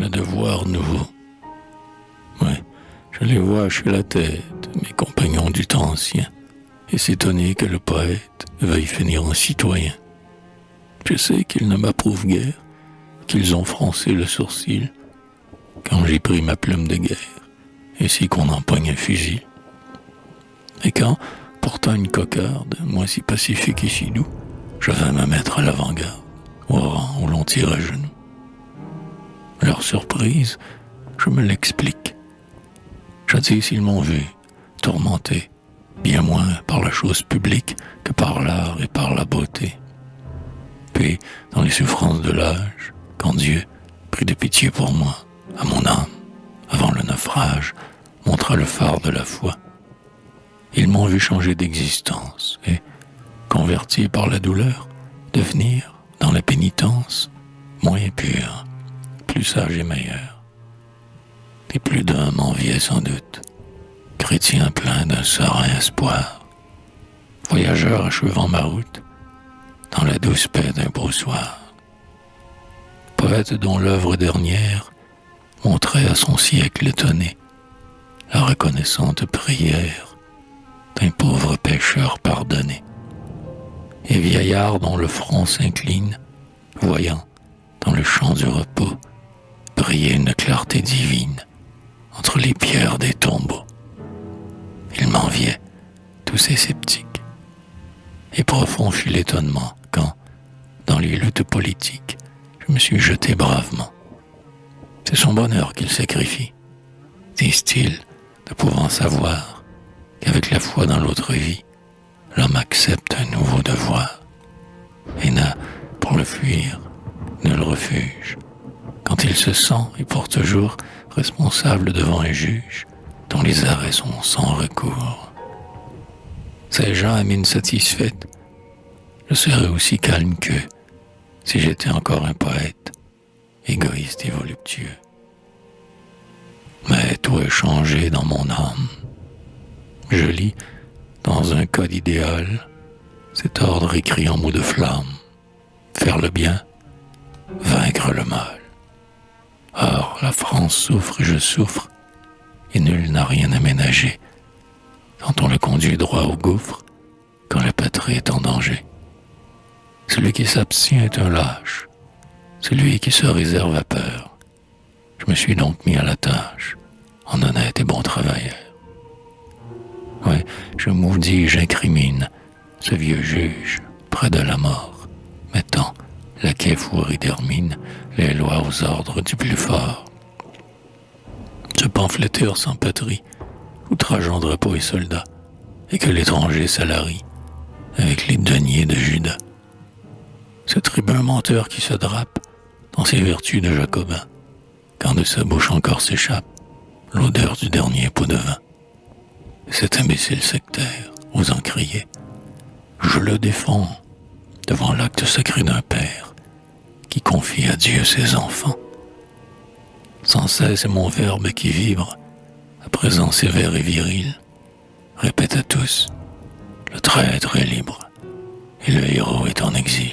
le devoir nouveau. Oui, je les vois chez la tête, mes compagnons du temps ancien, et s'étonner que le poète veuille finir en citoyen. Je sais qu'ils ne m'approuvent guère, qu'ils ont froncé le sourcil, quand j'ai pris ma plume de guerre, et si qu'on empoigne un fusil. Et quand, portant une cocarde, moi si pacifique et si doux, je vais me mettre à l'avant-garde, au rang où l'on tire à genoux. Leur surprise, je me l'explique. Jadis, ils m'ont vu, tourmenté, bien moins par la chose publique que par l'art et par la beauté. Puis, dans les souffrances de l'âge, quand Dieu, pris de pitié pour moi, à mon âme, avant le naufrage, montra le phare de la foi, ils m'ont vu changer d'existence et, converti par la douleur, devenir, dans la pénitence, moins pur, plus sage et meilleur. Et plus d'un m'enviait sans doute, chrétien plein d'un serein espoir, voyageur achevant ma route, dans la douce paix d'un beau soir. Poète dont l'œuvre dernière montrait à son siècle étonné la reconnaissante prière d'un pauvre pécheur pardonné. Et vieillard dont le front s'incline, voyant, dans le champ du repos, briller une clarté divine entre les pierres des tombeaux. Il m'enviait, tous ces sceptiques. Et profond fut l'étonnement quand, dans les luttes politiques, je me suis jeté bravement. C'est son bonheur qu'il sacrifie, disent-ils, ne pouvant savoir qu'avec la foi dans l'autre vie, l'homme accepte un nouveau devoir et n'a, pour le fuir, nul refuge, quand il se sent et pour toujours responsable devant un juge dont les arrêts sont sans recours. Ces gens à mine satisfaite, je serais aussi calme qu'eux si j'étais encore un poète, égoïste et voluptueux. Mais tout est changé dans mon âme. Je lis, dans un code idéal, cet ordre écrit en mots de flamme: faire le bien, vaincre le mal. Or, la France souffre et je souffre, et nul n'a rien aménagé quand on le conduit droit au gouffre, quand la patrie est en danger. Celui qui s'abstient est un lâche, celui qui se réserve a peur. Je me suis donc mis à la tâche, en honnête et bon travailleur. Ouais, je maudis et j'incrimine ce vieux juge près de la mort, mettant laquais fourré d'hermine les lois aux ordres du plus fort. Ce pamphlétaire sans patrie, outrageant drapeaux et soldats, et que l'étranger salarie avec les deniers de Judas. Ce tribun menteur qui se drape dans ses vertus de jacobin, quand de sa bouche encore s'échappe l'odeur du dernier pot de vin. Cet imbécile sectaire, osant crier, je le défends devant l'acte sacré d'un père qui confie à Dieu ses enfants. Sans cesse est mon verbe qui vibre, à présent sévère et viril, répète à tous, le traître est libre et le héros est en exil.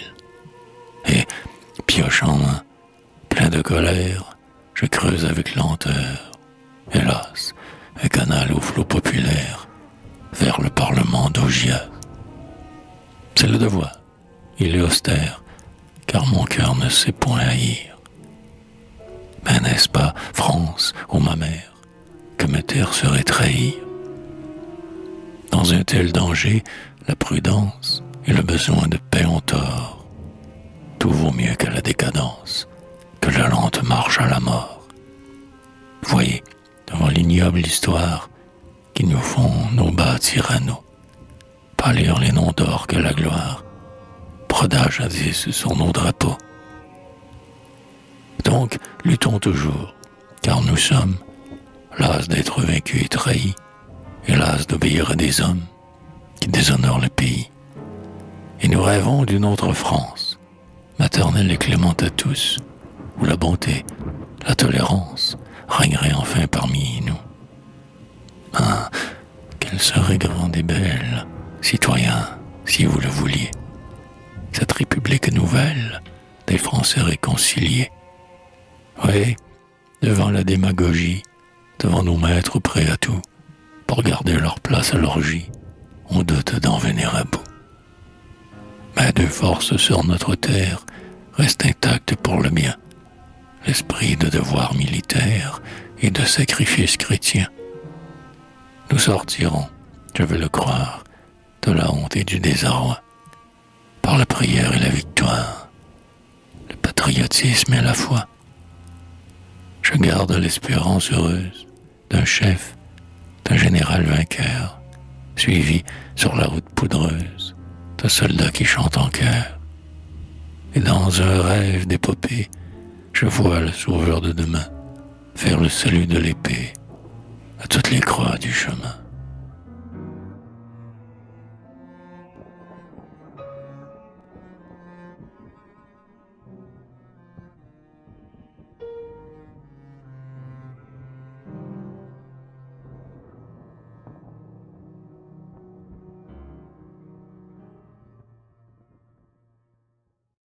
Et, pioche en main, plein de colère, je creuse avec lenteur, hélas, un canal au flot populaire, vers le Parlement d'Augias. C'est le devoir, il est austère, car mon cœur ne sait point haïr. Mais n'est-ce pas, France, ô ma mère, que me taire serait trahir? Dans un tel danger, la prudence et le besoin de paix ont tort. Tout vaut mieux que la décadence, que la lente marche à la mort. Voyez, devant l'ignoble histoire qui nous font nos bas tyrannaux, pâlir les noms d'or que la gloire broda jadis sur nos drapeaux. Donc, luttons toujours, car nous sommes las d'être vaincus et trahis, et las d'obéir à des hommes qui déshonorent le pays. Et nous rêvons d'une autre France, maternelle et clémente à tous, où la bonté, la tolérance règneraient enfin parmi nous. Ah, qu'elle serait grande et belle, citoyens, si vous le vouliez, cette république nouvelle des Français réconciliés. Oui, devant la démagogie, devant nos maîtres prêts à tout, pour garder leur place à l'orgie, on doute d'en venir à bout. Mais deux forces sur notre terre restent intactes pour le bien, l'esprit de devoir militaire et de sacrifice chrétien. Nous sortirons, je veux le croire, de la honte et du désarroi, par la prière et la victoire, le patriotisme et la foi. Je garde l'espérance heureuse d'un chef, d'un général vainqueur, suivi sur la route poudreuse d'un soldat qui chante en chœur. Et dans un rêve d'épopée, je vois le sauveur de demain faire le salut de l'épée à toutes les croix du chemin.